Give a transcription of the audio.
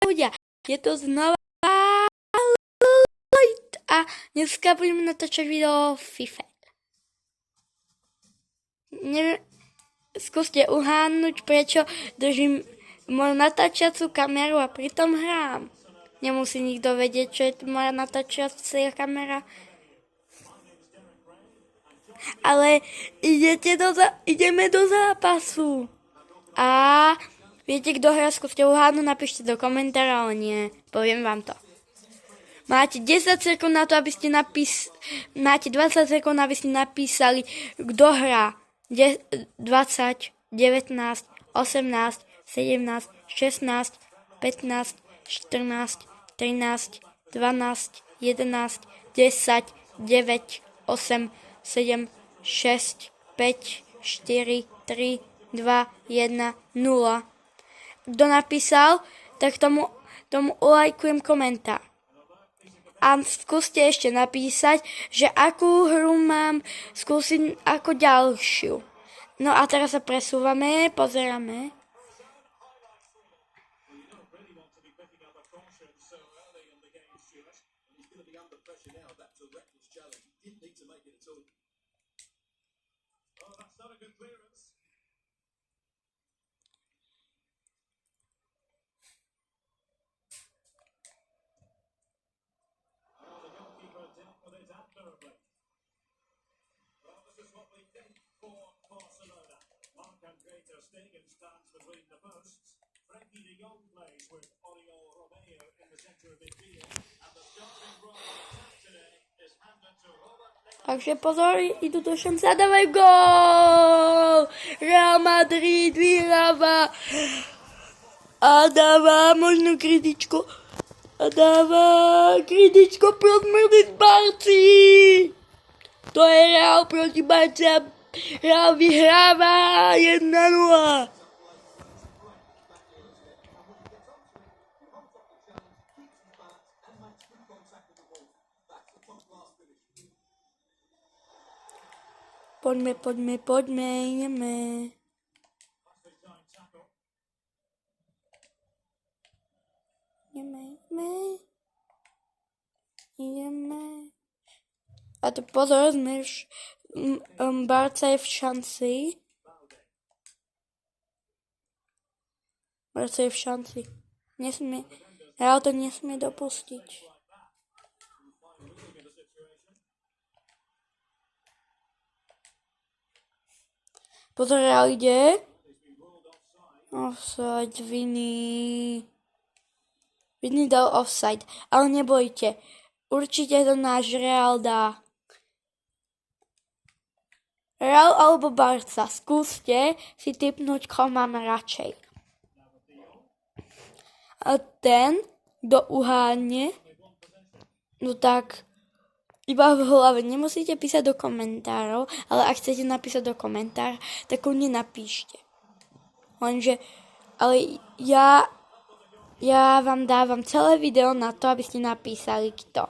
ľudia, je to znova a dneska budeme natáčať video o FIFA. Skúste uhádnuť, prečo držím moju natáčaciu kameru a pritom hrám. Nemusí nikto vedieť, čo je moja natáčacia kamera. Ale ideme do zápasu. A viete, kto hrá, skúste uhádnuť, napíšte do komentára, ale nie, poviem vám to. Máte 10 sekúnd na to, aby ste máte 20 sekúnd, aby ste napísali, kto hrá. 20, 19, 18, 17, 16, 15, 14, 13, 12, 11, 10, 9, 8, 7, 6, 5, 4, 3, 2, 1, 0. Kto napísal, tak tomu ulajkujem komentár. A skúste ešte napísať, že akú hru mám skúsiť ako ďalšiu. No a teraz sa presúvame, pozeráme. Takže pozor, idú do šance a dávajú gól! Real Madrid vyhráva a dáva možno kritičko. A dáva kritičko proti Barci. To je Real proti Barci a Real vyhráva 1-0. Poďme, ideme. Ideme. A to pozor, Barca je v šanci. Real to nesmie dopustiť. Pozor, Real ide. Offside, Vini dal offside, ale nebojte. Určite to náš Real dá. Real alebo Barca, skúste si tipnúť, koho máme radšej. A ten, kto uhádne, no tak iba v hlave, nemusíte písať do komentárov, ale ak chcete napísať do komentár, tak kľudne napíšte. Lenže, ale ja vám dávam celé video na to, aby ste napísali kto.